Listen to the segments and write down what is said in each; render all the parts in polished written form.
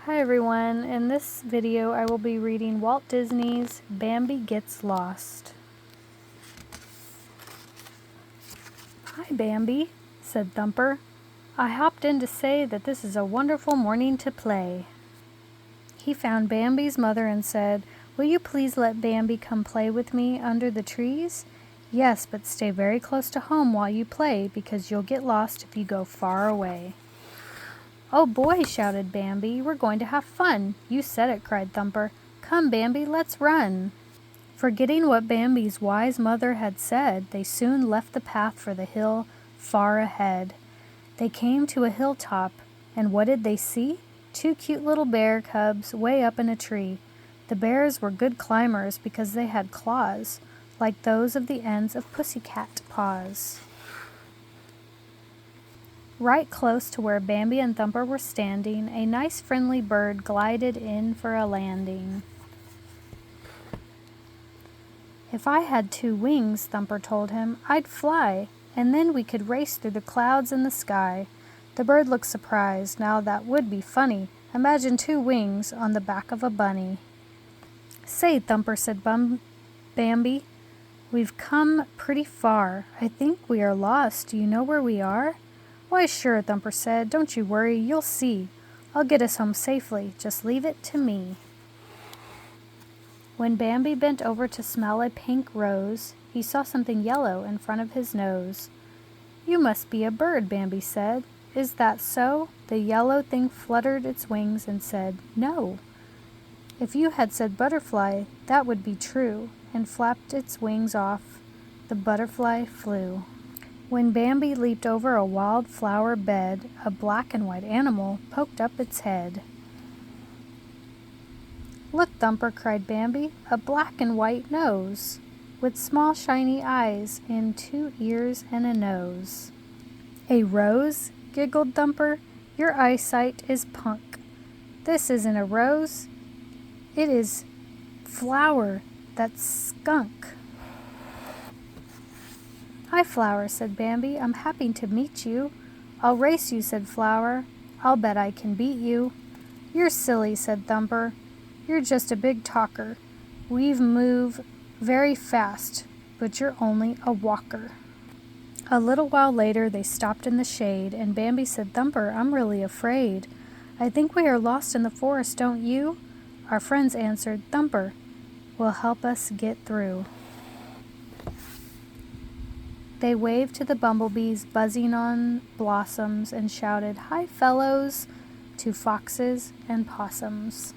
Hi everyone, in this video I will be reading Walt Disney's Bambi Gets Lost. "Hi Bambi," said Thumper. "I hopped in to say that this is a wonderful morning to play." He found Bambi's mother and said, "Will you please let Bambi come play with me under the trees?" "Yes, but stay very close to home while you play because you'll get lost if you go far away." "Oh boy," shouted Bambi, "we're going to have fun." "You said it," cried Thumper. "Come, Bambi, let's run." Forgetting what Bambi's wise mother had said, they soon left the path for the hill far ahead. They came to a hilltop, and what did they see? Two cute little bear cubs way up in a tree. The bears were good climbers because they had claws, like those of the ends of pussycat paws. Right close to where Bambi and Thumper were standing, a nice friendly bird glided in for a landing. "If I had 2 wings," Thumper told him, "I'd fly, and then we could race through the clouds in the sky." The bird looked surprised. "Now that would be funny. Imagine 2 wings on the back of a bunny." "Say, Thumper," said Bambi, "we've come pretty far. I think we are lost. Do you know where we are?" "Why, sure," Thumper said. "Don't you worry, you'll see. I'll get us home safely. Just leave it to me." When Bambi bent over to smell a pink rose, he saw something yellow in front of his nose. "You must be a bird," Bambi said. "Is that so?" The yellow thing fluttered its wings and said, "No." "If you had said butterfly, that would be true," and flapped its wings off. The butterfly flew. When Bambi leaped over a wild flower bed, a black and white animal poked up its head. "Look, Thumper," cried Bambi, "a black and white nose, with small shiny eyes and 2 ears and a nose." "A rose?" giggled Thumper. "Your eyesight is punk. This isn't a rose. It is flower. That's skunk." "Hi, Flower," said Bambi. "I'm happy to meet you." "I'll race you," said Flower. "I'll bet I can beat you." "You're silly," said Thumper. "You're just a big talker. We move very fast, but you're only a walker." A little while later they stopped in the shade, and Bambi said, "Thumper, I'm really afraid. I think we are lost in the forest, don't you?" Our friends answered, "Thumper will help us get through." They waved to the bumblebees buzzing on blossoms and shouted, "Hi, fellows," to foxes and possums.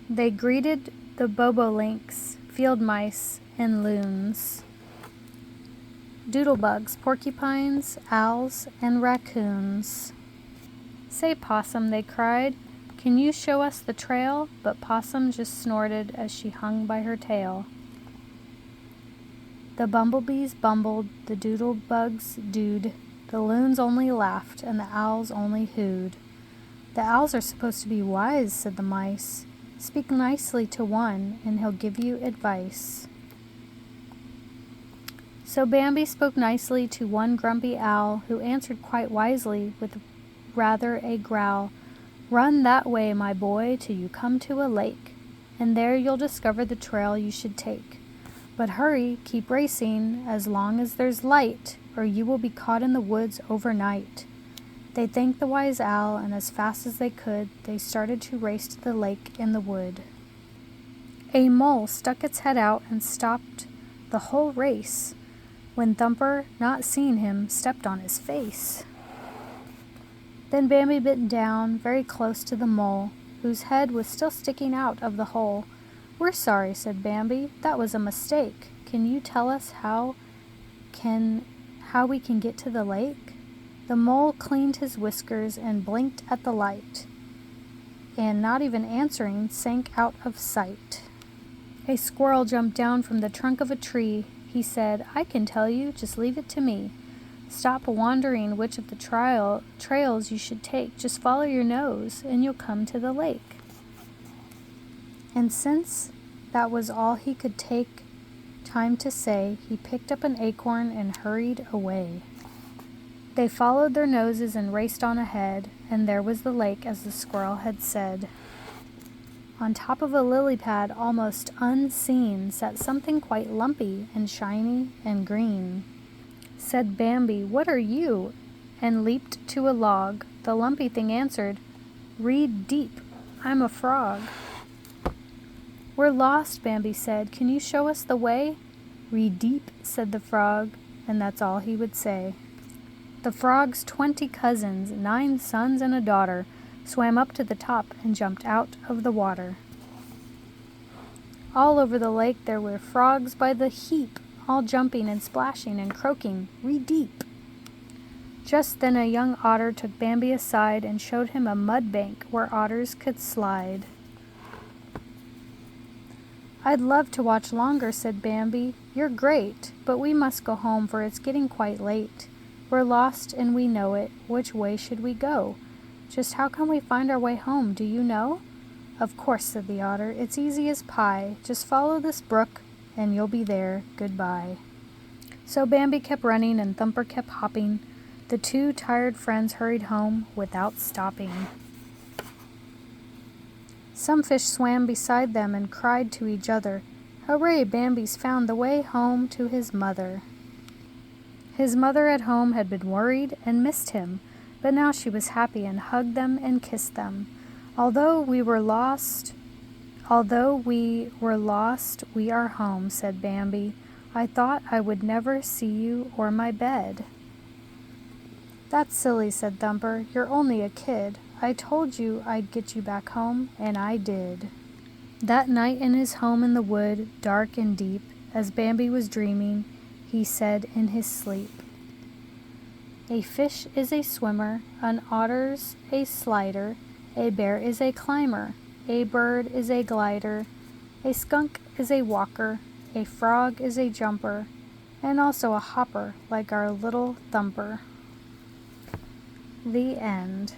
They greeted the bobolinks, field mice, and loons, doodlebugs, porcupines, owls, and raccoons. "Say, Possum," they cried, "can you show us the trail?" But Possum just snorted as she hung by her tail. The bumblebees bumbled, the doodlebugs dooed, the loons only laughed, and the owls only hooed. "The owls are supposed to be wise," said the mice. "Speak nicely to one, and he'll give you advice." So Bambi spoke nicely to one grumpy owl, who answered quite wisely with rather a growl. "Run that way, my boy, till you come to a lake, and there you'll discover the trail you should take. But hurry, keep racing, as long as there's light, or you will be caught in the woods overnight." They thanked the wise owl, and as fast as they could, they started to race to the lake in the wood. A mole stuck its head out and stopped the whole race, when Thumper, not seeing him, stepped on his face. Then Bambi bent down very close to the mole, whose head was still sticking out of the hole. "We're sorry," said Bambi. "That was a mistake. Can you tell us how we can get to the lake?" The mole cleaned his whiskers and blinked at the light, and not even answering, sank out of sight. A squirrel jumped down from the trunk of a tree. He said, "I can tell you, just leave it to me. Stop wondering which of the trails you should take. Just follow your nose, and you'll come to the lake." And since that was all he could take time to say, he picked up an acorn and hurried away. They followed their noses and raced on ahead, and there was the lake as the squirrel had said. On top of a lily pad, almost unseen, sat something quite lumpy and shiny and green. Said Bambi, "What are you?" and leaped to a log. The lumpy thing answered, "Read deep, I'm a frog." "We're lost," Bambi said. "Can you show us the way?" "Read deep," said the frog, and that's all he would say. The frog's 20 cousins, 9 sons and a daughter, swam up to the top and jumped out of the water. All over the lake there were frogs by the heap, all jumping and splashing and croaking, "Read deep." Just then a young otter took Bambi aside and showed him a mud bank where otters could slide. "I'd love to watch longer," said Bambi. "You're great, but we must go home for it's getting quite late. We're lost and we know it. Which way should we go? Just how can we find our way home, do you know?" "Of course," said the otter. "It's easy as pie. Just follow this brook and you'll be there. Goodbye." So Bambi kept running and Thumper kept hopping. The 2 tired friends hurried home without stopping. Some fish swam beside them and cried to each other, "Hooray, Bambi's found the way home to his mother." His mother at home had been worried and missed him, but now she was happy and hugged them and kissed them. Although we were lost, we are home," said Bambi. "I thought I would never see you or my bed." "That's silly," said Thumper. "You're only a kid. I told you I'd get you back home, and I did." That night in his home in the wood, dark and deep, as Bambi was dreaming, he said in his sleep, "A fish is a swimmer, an otter's a slider, a bear is a climber, a bird is a glider, a skunk is a walker, a frog is a jumper, and also a hopper like our little Thumper." The end.